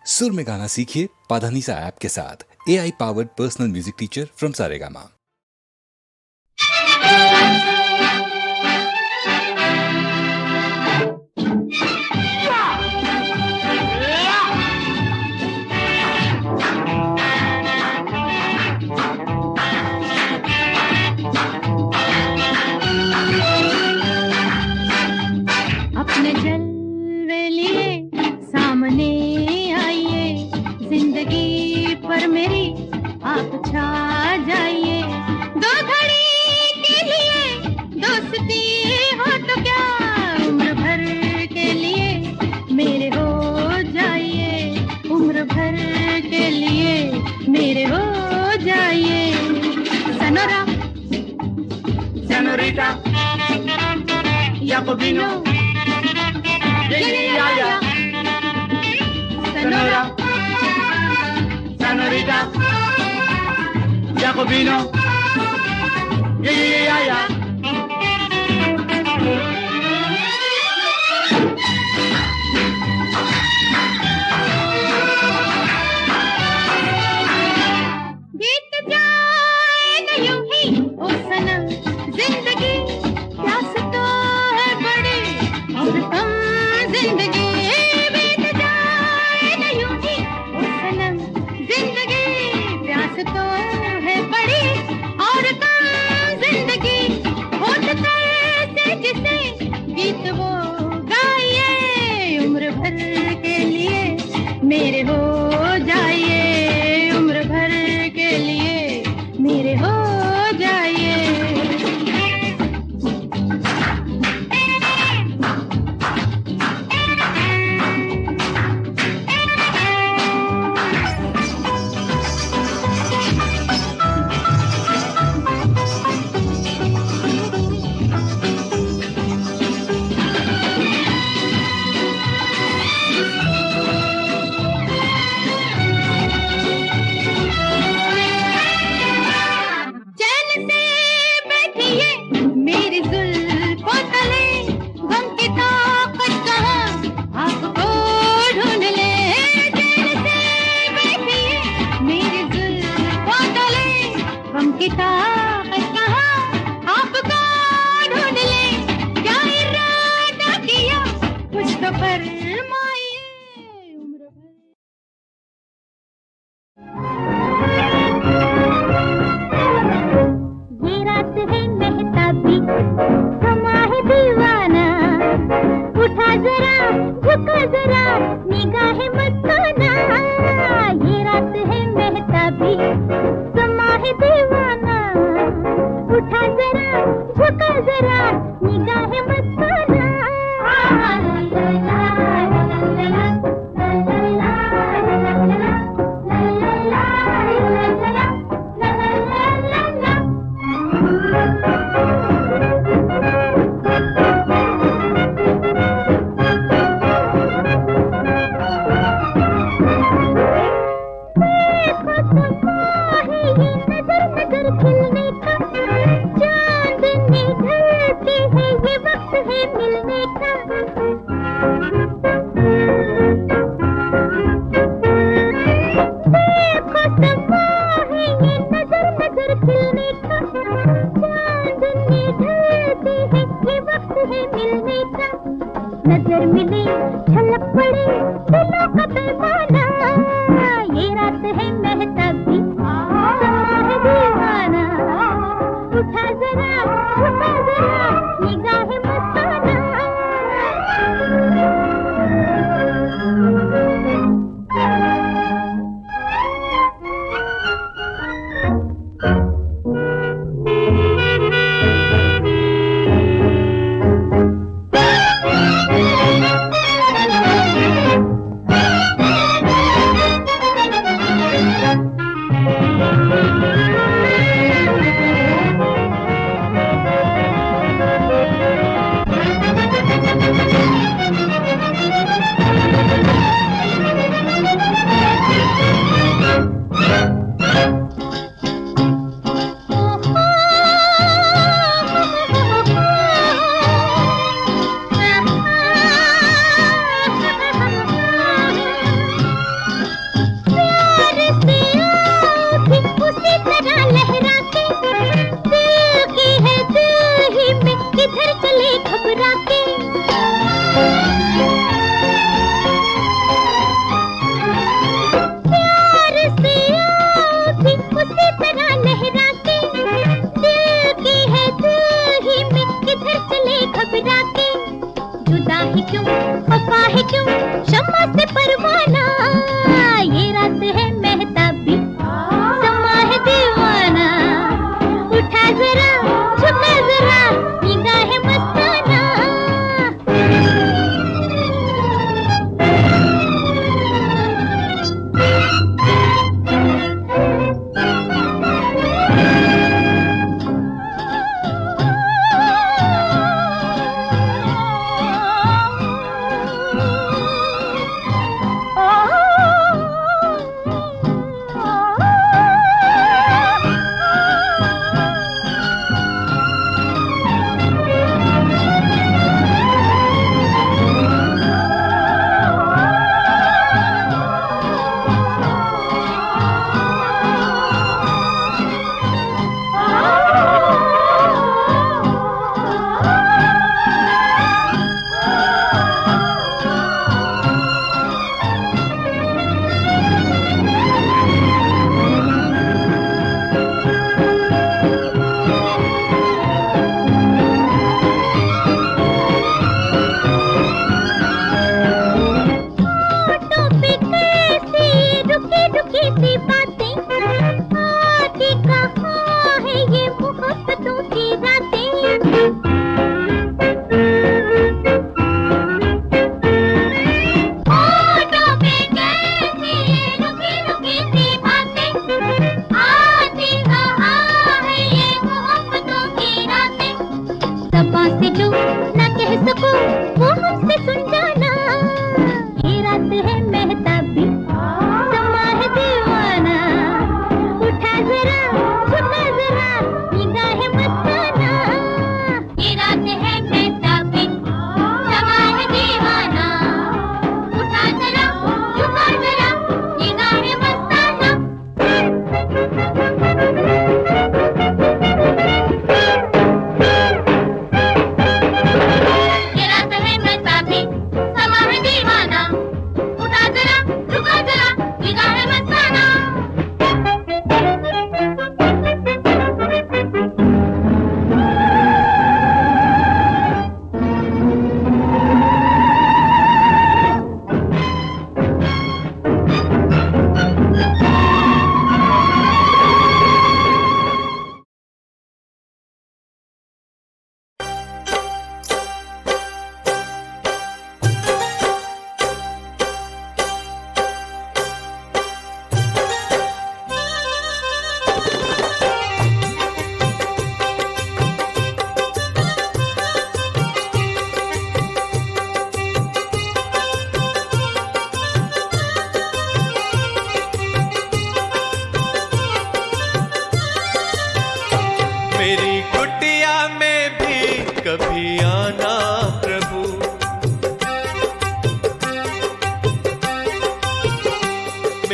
सुर में गाना सीखिए पाधानीसा ऐप के साथ। AI powered personal music teacher from Saregama. अपने जलवे लिए सामने आइए, जिंदगी पर मेरी आप छा जाइए। दो घड़ी के लिए दोस्ती हो तो क्या, उम्र भर के लिए मेरे हो जाइए, उम्र भर के लिए मेरे हो जाइए। Sanora Senorita Jacobino, Sonora, Senorita Jacobino, बीत जाएगा यूं ही ओ सनम, जिंदगी प्यास तो है बड़ी और कम जिंदगी। बीत जाएगा यूं ही ओ सनम, जिंदगी प्यास तो है बड़ी और कम जिंदगी। होठ से जिसे गीत वो गाइए, उम्र भर के लिए मेरे हो जाइए, उम्र भर के लिए मेरे हो जाइए।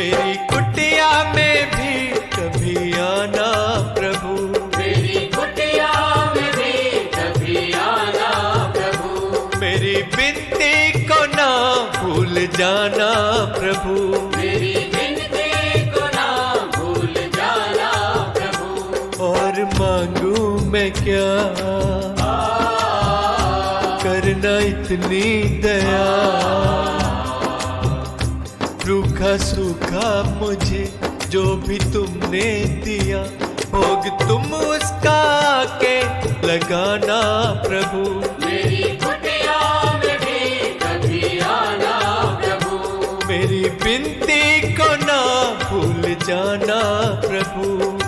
मेरी कुटिया में भी कभी आना प्रभु, मेरी कुटिया में भी कभी आना प्रभु, मेरी विनती को ना भूल जाना प्रभु, मेरी विनती को ना भूल जाना प्रभु। और मांगू मैं क्या, करना इतनी दया, रूखा सूखा मुझे जो भी तुमने दिया, भोग तुम उसका के लगाना प्रभु, मेरी कुटिया में भी कभी आना प्रभु, मेरी विनती को ना भूल जाना प्रभु।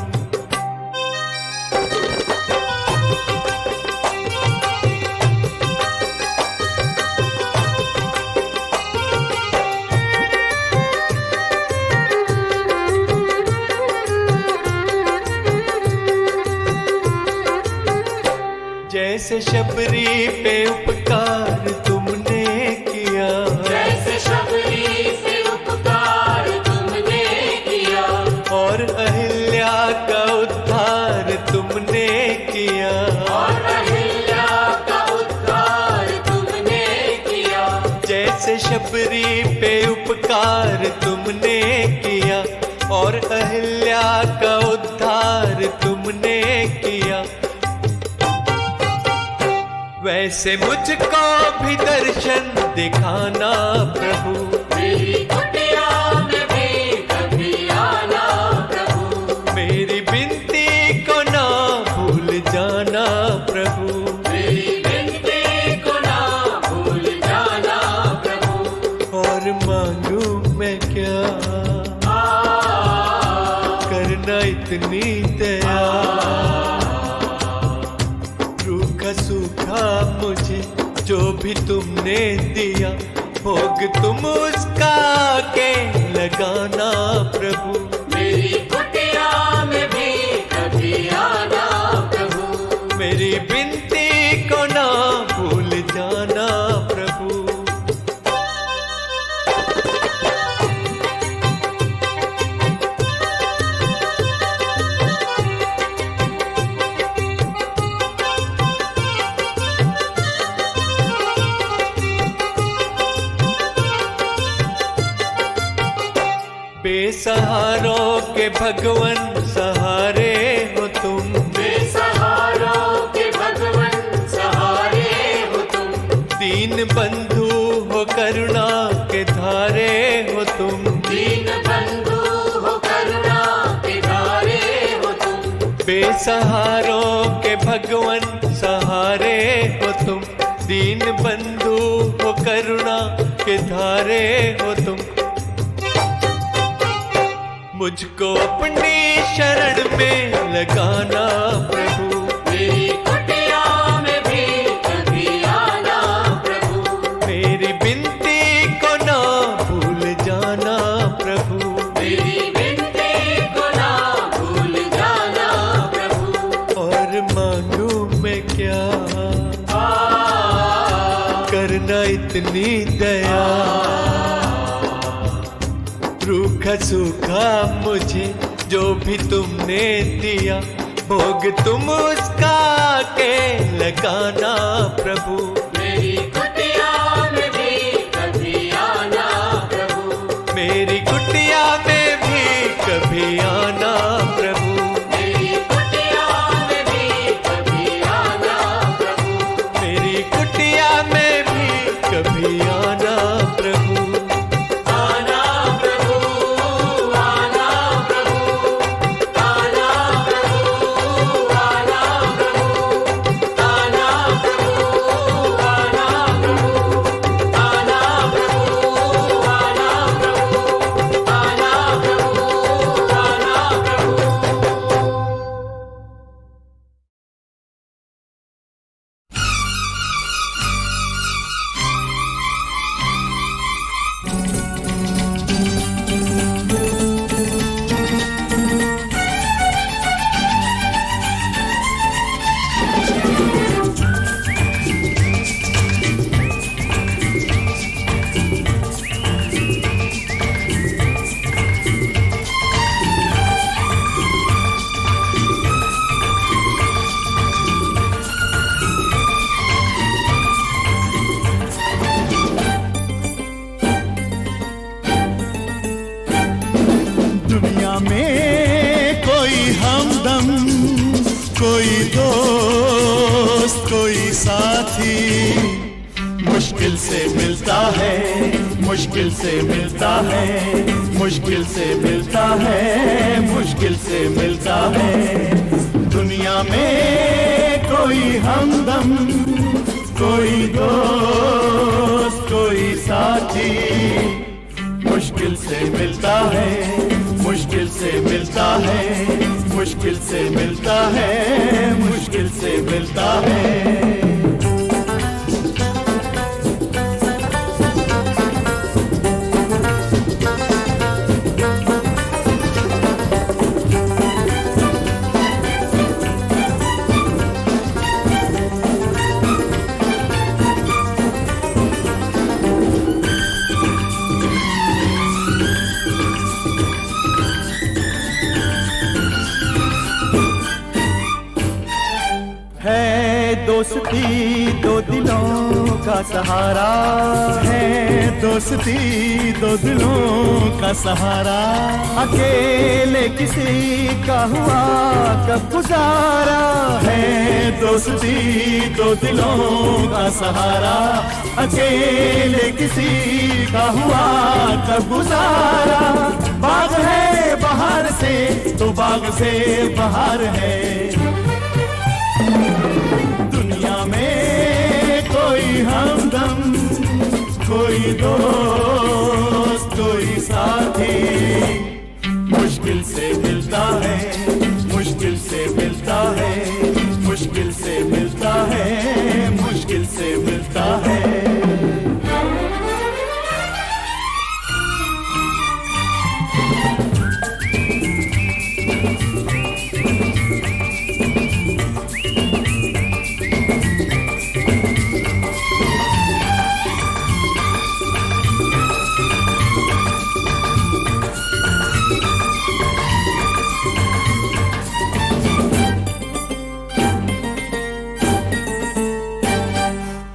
जैसे शबरी पे उपकार तुमने किया, जैसे शबरी से उपकार तुमने किया, और अहिल्या का उद्धार तुमने किया, और अहिल्या का उद्धार तुमने किया, जैसे शबरी पे उपकार तुमने किया, और अहिल्या का उद्धार तुमने किया, वैसे मुझको भी दर्शन दिखाना प्रभु, मेरी कुटिया में भी कभी आना प्रभु, मेरी विनती को ना भूल जाना प्रभु, मेरी विनती को ना भूल जाना प्रभु। और मांगू मैं क्या, करना इतनी दया, रूखा सूखा मुझे जो भी तुमने दिया, भोग तुम उसका के लगाना प्रभु, मेरी कुटिया में भी कभी आना प्रभु, मेरी विनती को ना भूल जाना प्रभु। बेसहारों के भगवन सहारे हो तुम, बेसहारों के भगवन सहारे हो तुम, दीन बंधु हो करुणा के धारे हो तुम, दीन बंधु हो करुणा के धारे हो तुम, बेसहारों के भगवन सहारे हो तुम, दीन बंधु हो करुणा के धारे हो तुम, मुझको अपनी शरण में लगाना प्रभु, मेरी कुटिया में भी कभी आना प्रभु, मेरी विनती को ना भूल जाना प्रभु, मेरी विनती को ना भूल जाना प्रभु। और मांगू मैं क्या, करना इतनी दया, रूखा सूखा मुझे जो भी तुमने दिया, भोग तुम उसका के लगाना प्रभु, मेरी कुटिया में भी कभी आना प्रभु, मेरी कुटिया में भी कभी आना प्रभु, मेरी कुटिया में भी कभी आना प्रभु, मेरी कुटिया में भी कभी आना प्रभु। आना प्रभु, आना प्रभु, आना प्रभु, आना प्रभु, आना प्रभु, आना प्रभु, आना प्रभु, आना प्रभु, आना प्रभु, आना प्रभु। कोई दोस्त कोई साथी मुश्किल से मिलता है, मुश्किल से मिलता है, मुश्किल से मिलता है, मुश्किल से मिलता है। दुनिया में कोई हमदम कोई दोस्त कोई साथी मुश्किल से मिलता है, मुश्किल से मिलता है, मुश्किल से मिलता है, मुश्किल से मिलता है। दोस्ती दो दिलों का सहारा है, दोस्ती दो दिलों का सहारा। अकेले किसी का हुआ कब गुजारा है, दोस्ती दो दिलों का सहारा। अकेले किसी का हुआ कब गुजारा। बाग है बाहर से तो बाग से बाहर है। दुनिया में कोई हमदम कोई दोस्त कोई साथी मुश्किल से मिलता है, मुश्किल से मिलता है, मुश्किल से मिलता है, मुश्किल से मिलता है।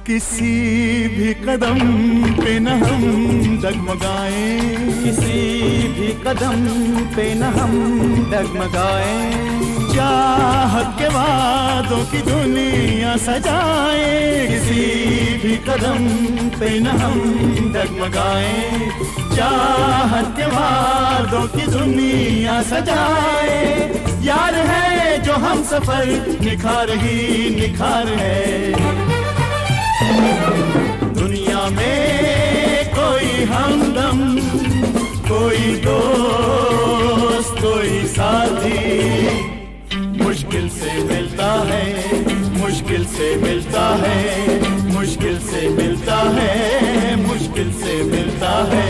किसी भी कदम पे न हम डगमगाएं, किसी भी कदम पे न हम डगमगाएं। चाहत के वादों की दुनिया सजाएं, किसी भी कदम पे न हम डगमगाएं। चाहत के वादों की दुनिया सजाएं। यार है जो हम सफर निखार ही निखार है। दुनिया में कोई हमदम कोई दोस्त कोई साथी मुश्किल से मिलता है, मुश्किल से मिलता है, मुश्किल से मिलता है, मुश्किल से मिलता है।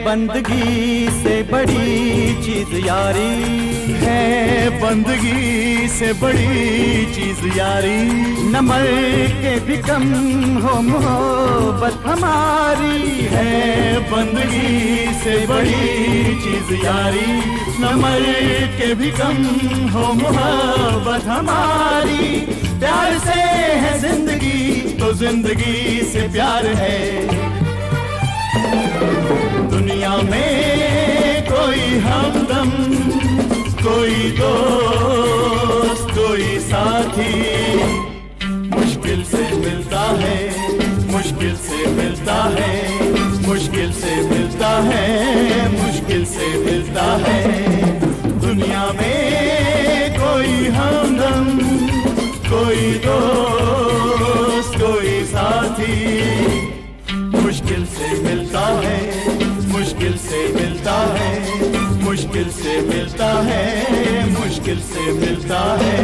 बंदगी से बड़ी चीज यारी है, बंदगी से बड़ी चीज यारी। न मर के भी कम हो मोहब्बत हमारी है, बंदगी से बड़ी चीज यारी। न मर के भी कम हो मोहब्बत हमारी। प्यार से है जिंदगी तो जिंदगी से प्यार है। दुनिया में कोई हमदम कोई दोस्त कोई साथी मुश्किल से मिलता है, मुश्किल से मिलता है, मुश्किल से मिलता है, मुश्किल से मिलता है। दुनिया में कोई हमदम कोई दोस्त कोई साथी मुश्किल से मिलता है, मुश्किल से मिलता है, मुश्किल से मिलता है, मुश्किल से मिलता है।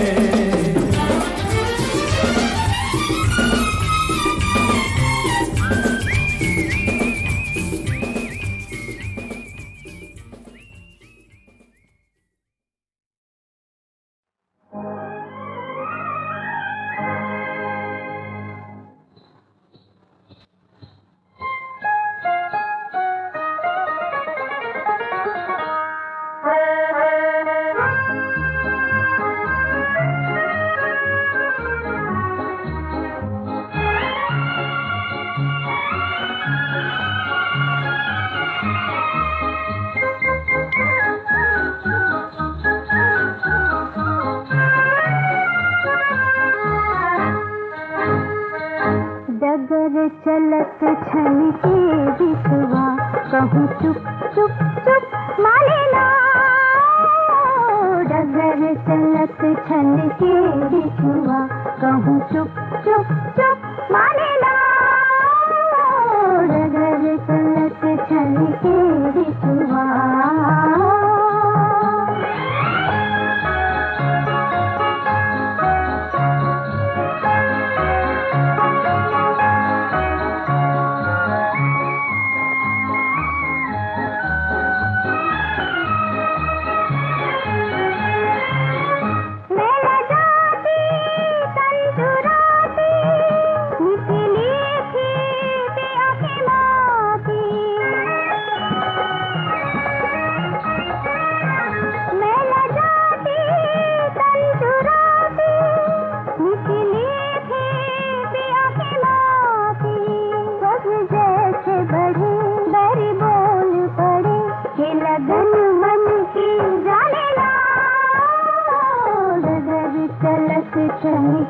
के बिछुआ कहूँ चुप चुप चुप माने ना डगर चलत छल के बिछुआ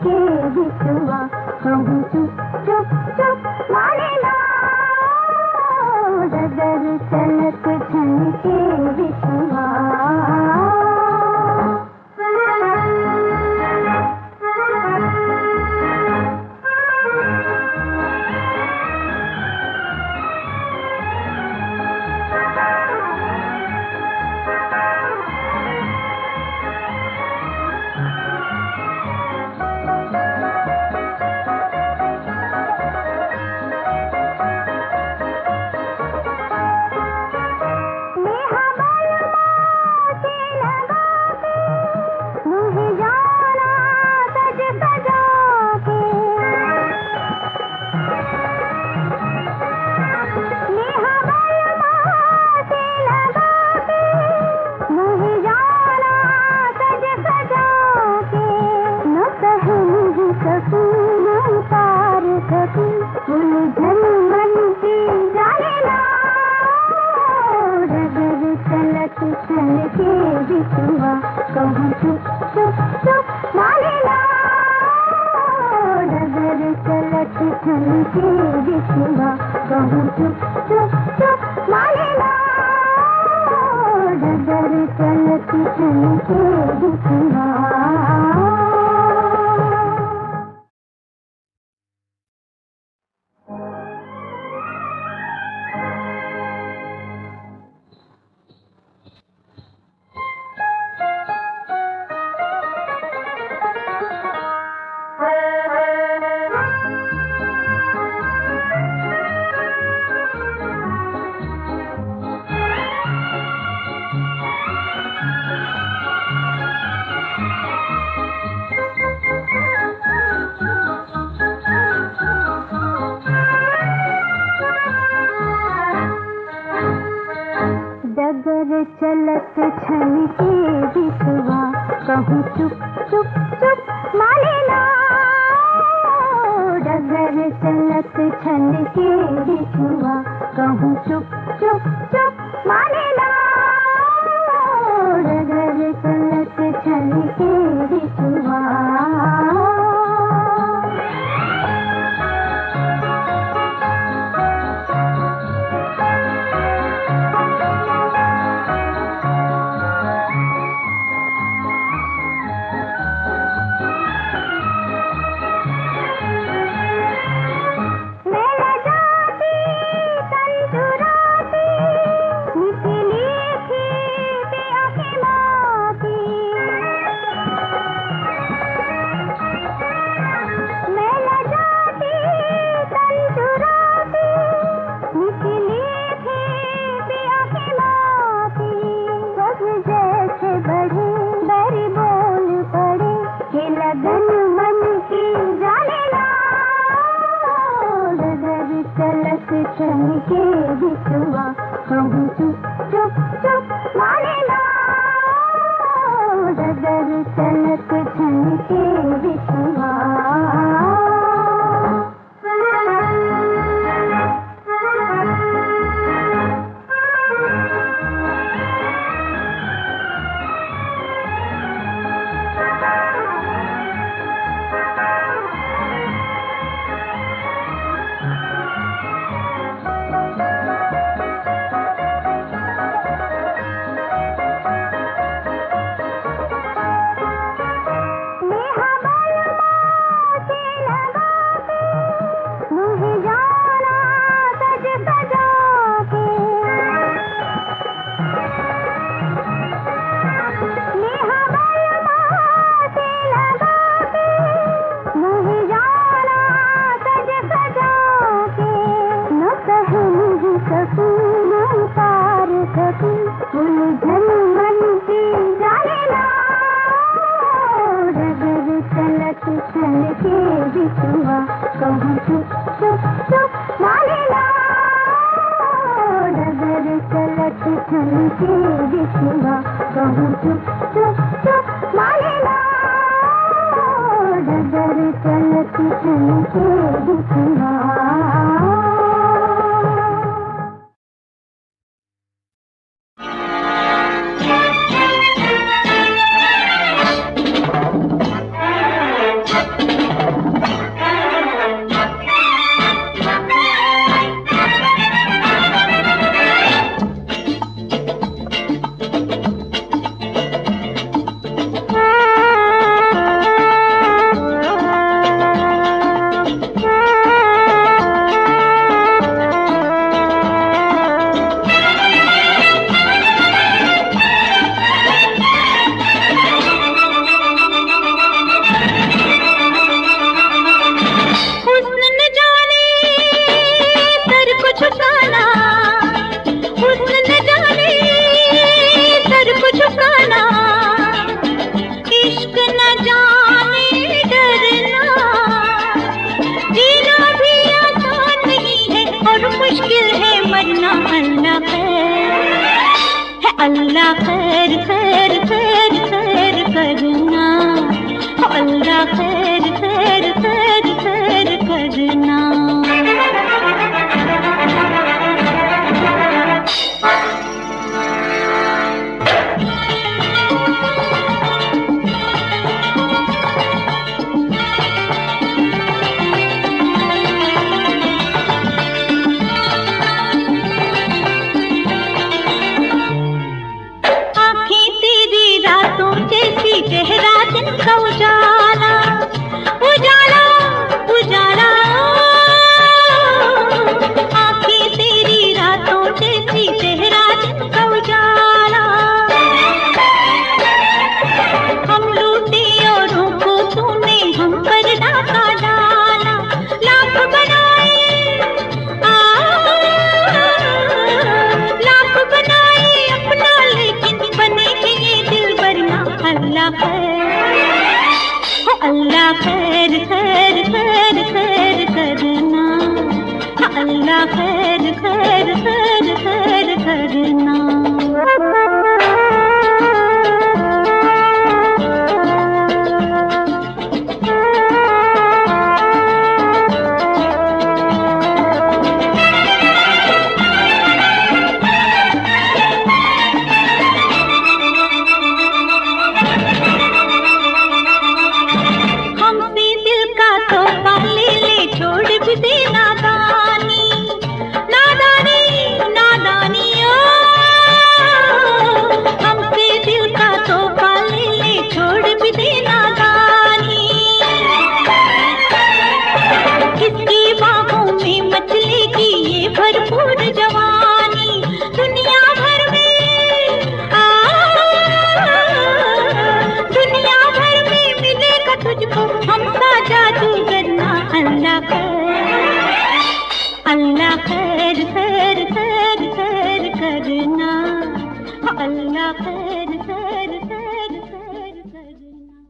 के बिछुआ कहूँ चुप चुप चुप माने ना डगर चलत छन के बिछुआ चलत छन के बिछुआ कहूँ चुप चुप चुप माने ना डगर चलत छन के बिछुआ कहूँ चुप चुप चुप माने ना डगर चलत छन के बिछुआ के बिछुआ कहूँ चुप चुप चुप माने ना डगर चलत छन के बिछुआ उलझन मन की जाने ना, डगर तलक छल के बिछुआ, कहूँ चुप चुप चुप माने ना, डगर तलक छल के बिछुआ, कहूँ चुप चुप चुप माने ना, डगर तलक छल के बिछुआ। अल्लाह खैर खैर खैर खैर करना, अल्लाह खैर खैर खैर खैर करना। चेहरा दिन का उजाला उजाला उजाला, आँखें तेरी रातों जैसी, चेहरा दिन का उजाला। हम लूटे औरों को तूने हम पर डाका डाला, लाख बनाए लाख बनाए अपना, लेकिन बने के ये दिल भरना। अल्लाह खैर खैर खैर खैर करना, अल्लाह खैर खैर खैर खैर करना। अल्लाह खैर खैर खैर खैर करना, अल्लाह खैर खैर खैर खैर करना।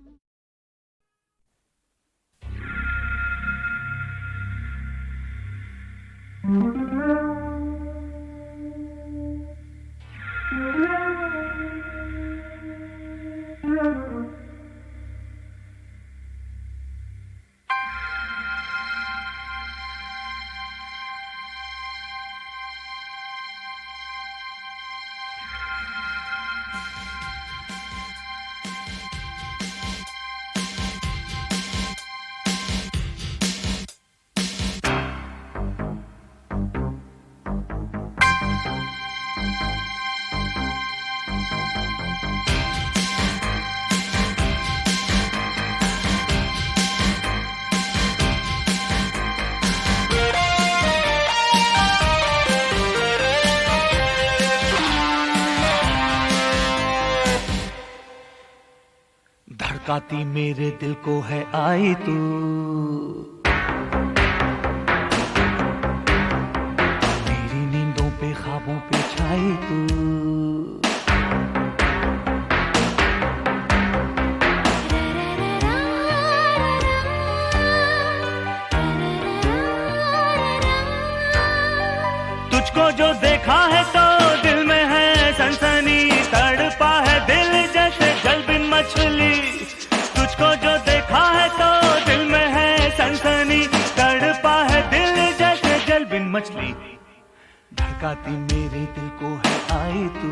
धड़काती मेरे दिल को है आई तू, मेरी नींदों पे ख्वाबों पे छाई तू। धड़काती मेरे दिल को है आई तू,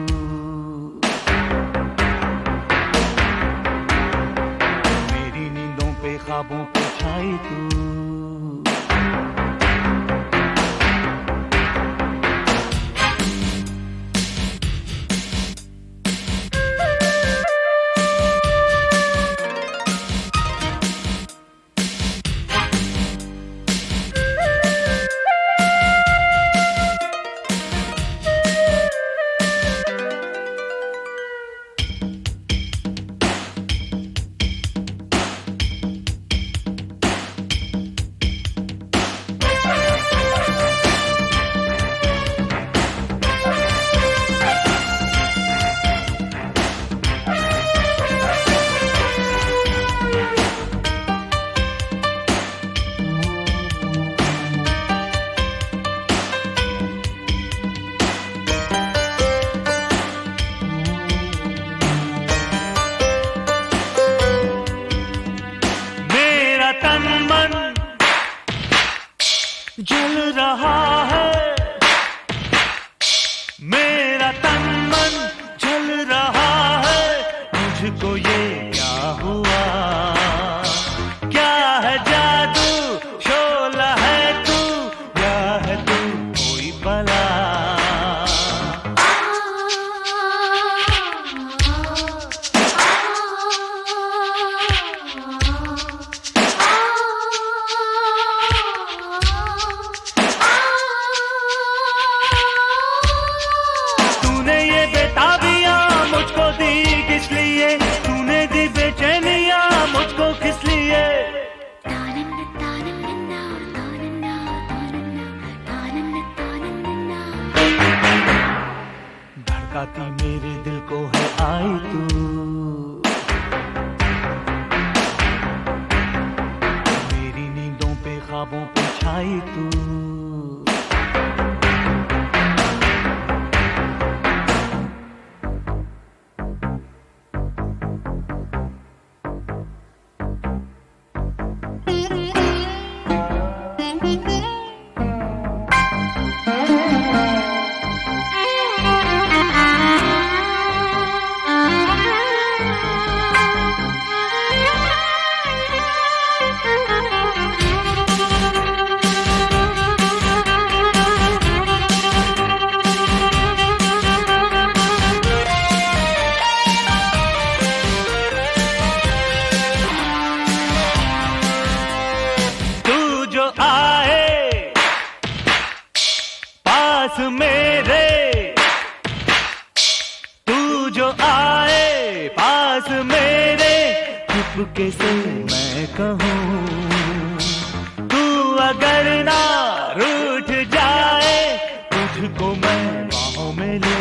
मेरी नींदों पे ख्वाबों पे छाई तू। जल रहा है मेरा तन मन, जल रहा है। मुझको ये क्या हुआ, क्या है जादू, शोला है तू या है तू कोई बला। धड़काती मेरे दिल को है आई तू, मेरी नींदों पे ख्वाबों पे छाई तू। मेरे तू जो आए पास मेरे, चुपके से मैं कहूँ तू अगर ना रूठ जाए, तुझको मैं बाहों में लूँ।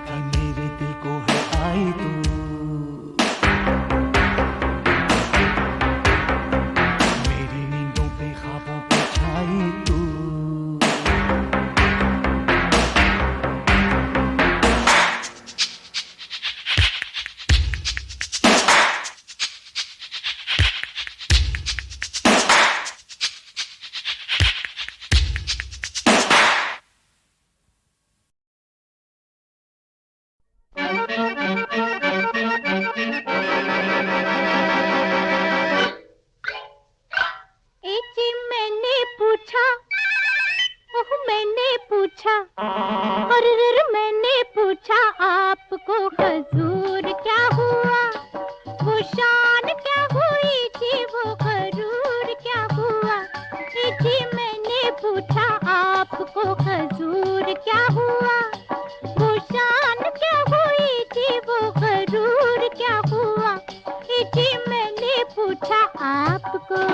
मेरे दिल को है आई तू, मेरी नींदों पे ख्वाबों पे छाई तू। मैंने पूछा आपको हजूर क्या हुआ, वो शान क्या हुई थी, वो गरूर क्या हुआ। जी मैंने पूछा आपको हजूर क्या हुआ, वो शान क्या हुई थी, वो गरूर क्या हुआ। जी मैंने पूछा आपको।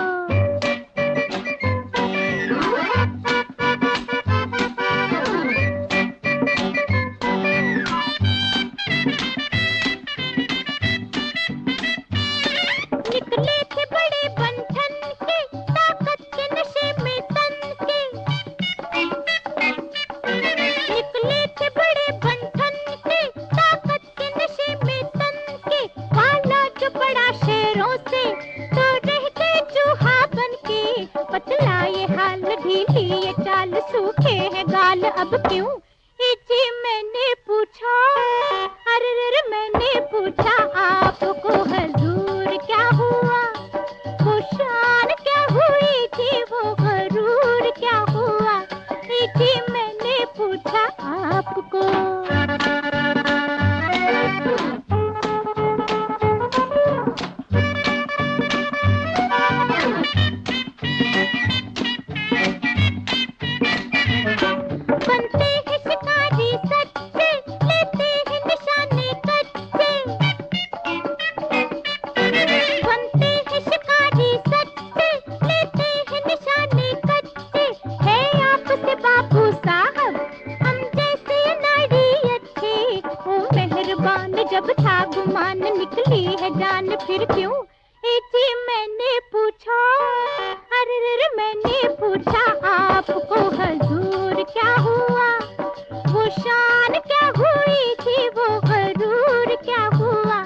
पूछा, अरे मैंने पूछा आपको हजूर क्या हुआ, वो शान क्या हुई थी, वो गरूर क्या हुआ, जी मैंने पूछा आपको। बनते हैं शिकारी सच्चे, लेते हैं निशाने कच्चे, बनते हैं शिकारी सच्चे, लेते हैं निशाने कच्चे, है आपसे बाबू साहब हम जैसे नारी अच्छे, ओ मेहरबान जब था गुमान निकली है जान फिर क्यों, जी मैंने पूछा, अरे मैंने पूछा आपको हजूर क्या हुआ, वो शान क्या हुई थी, वो गरूर क्या हुआ,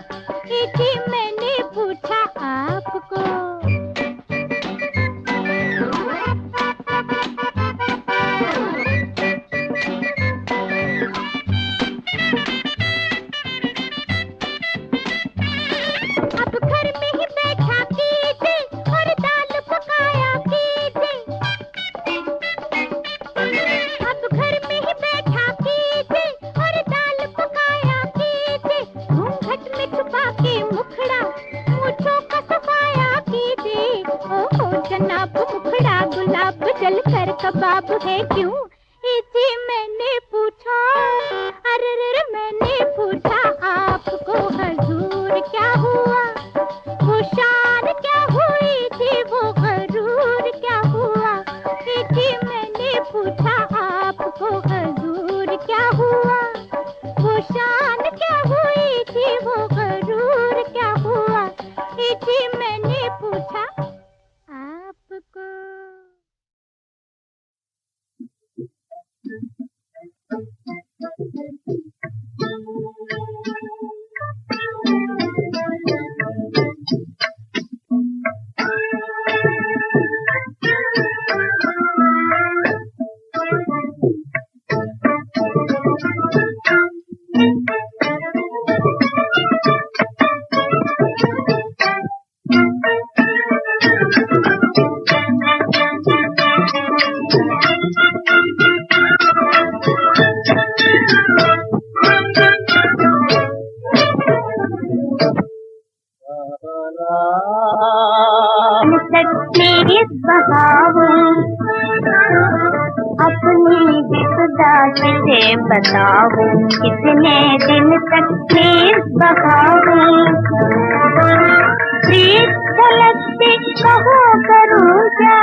जी मैंने पूछा आपको। अब घर में ही बैठा कीजिए और दाल पकाया कीजिए, अब घर में ही बैठा कीजिए और दाल पकाया कीजिए, घूंघट में छुपा के मुखड़ा मूंछों का सफाया कीजिए, ओ जनाब मुखड़ा गुलाब जल कर कबाब है क्यों, जी मैंने पूछा, अरे मैंने पूछा आपको हजूर क्या हुआ, वो शान क्या हुई थी, वो गरूर क्या हुआ, जी मैंने पूछा आपको हजूर क्या हुआ, वो शान क्या हुई थी, वो गरूर क्या हुआ, जी मैंने पूछा आपको। तकदीर बहाऊं अपनी विपदा से बताऊं, कितने दिन तक तकदीर बहाऊं, प्रीत झलकते कहो करूं क्या,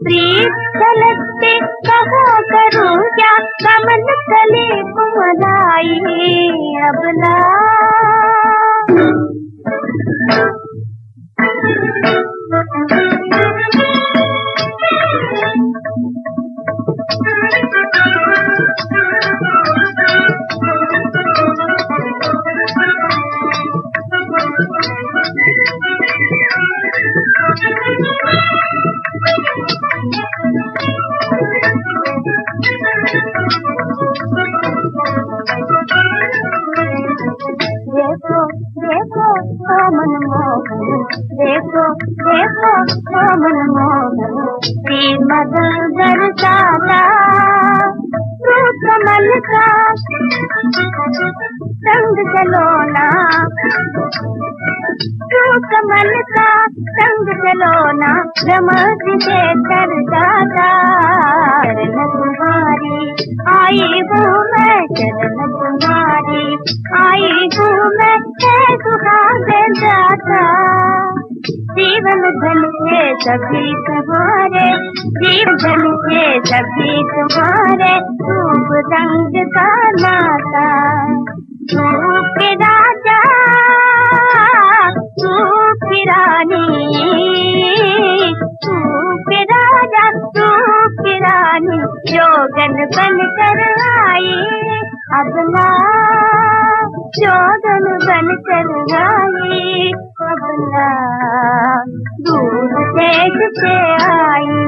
प्रीत झलकते कहो करूं क्या, कमल कले कुमलाई अबला। देखो देखो ओ मनमोहन, देखो देखो ओ मनमोहन, तीर मदन दरसाता तू कमल का संग चलोना, तू कमल का संग चलोना, रमत से दरसाता, चरण तुम्हारी आई हूँ मैं, चरण तुम्हारी आई हूँ मैं, सुहागे जाता, जीवन धन के सभी तुम्हारे, जीवन के सभी तुम्हारे, रूप रंग का नाता, तू के राजा तू की रानी, तू के राजा तू की रानी, जोगन बन कर आई अबला, जोगन बन कर आई अबला, दूर देश से आई।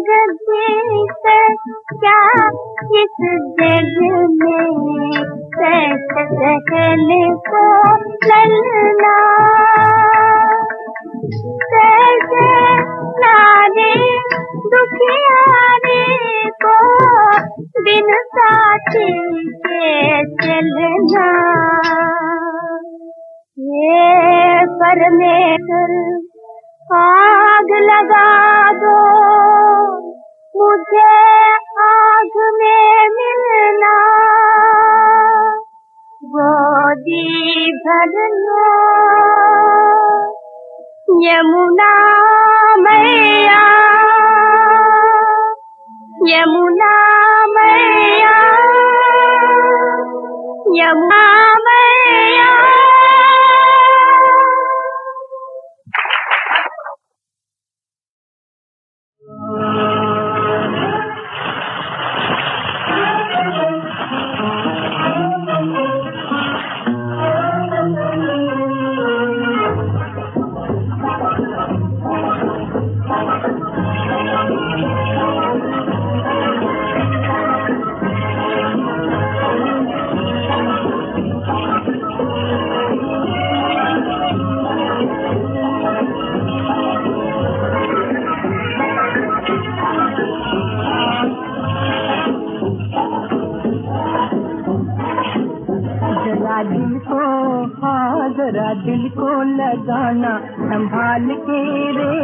गति से क्या इस जग में कैसे कहने को ललना, कैसे नारे दुखियारे को बिन साथी के चलना। ये परमेश्वर आग लगा दो मुझे आग में मिलना, गोदी भर लो यमुना मैया, यमुना मैया, यमुना मैया। जरा दिल को लगाना संभाल के रे,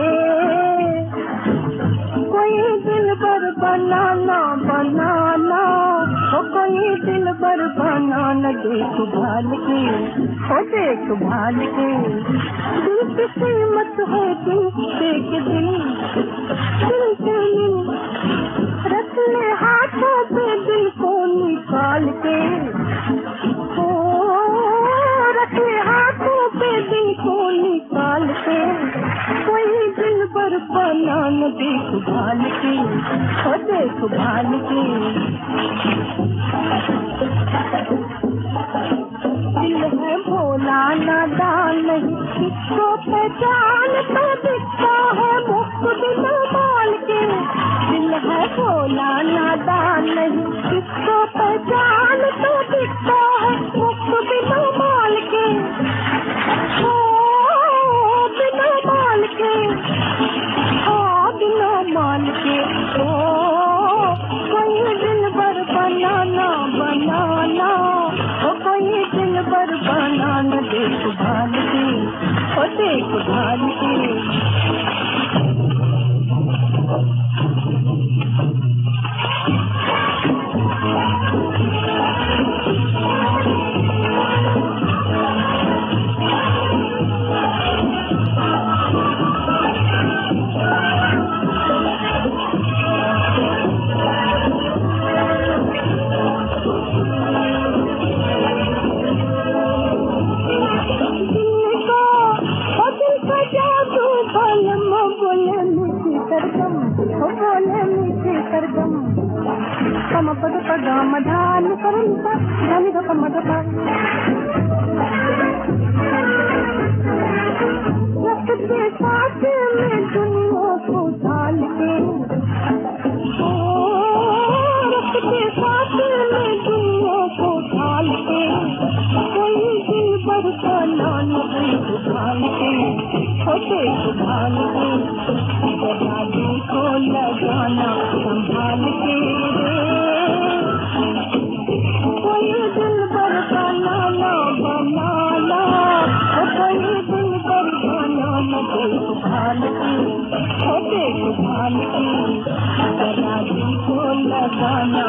कोई दिल पर बनाना बनाना, ओ कोई दिल पर बनाना, देख भाल के, ओ देख भाल के, दिल की कीमत है दिल देख दिल, दिल के दिल रख ले हाथों पे दिल को निकाल के, हाथों पे दिल को निकाल के, कोई दिल पर बनाना, देख भाल के, ओ देख भाल के। दिल है भोला नादान नहीं, किसको पहचान तो दिखता है मुफ्त दिल माल के, दिल है भोला नादान नहीं, किसको पहचान तो दिखता है मुफ्त दिल माल के, ओ बिना माल के, ओ बिना माल के, ओ कोई दिल पर बनाना बनाना, ओ कोई दिल पर बनाना, देख भाल के, ओ देख भाल के। पद पदाम धान करंता धन ध पम ध पा, रक्त के साथ में दुनिया को ढाल के, ओ रक्त के साथ में दुनिया को ढाल के, कोई दिल पर बनाना देख भाल के, ओ देख भाल के, जरा दिल को लगाना संभाल के रे, कोई दिल पर बनाना बनाना, कोई दिल पर बनाना, देख भाल के, ओ देख भाल के, जरा दिल को लगाना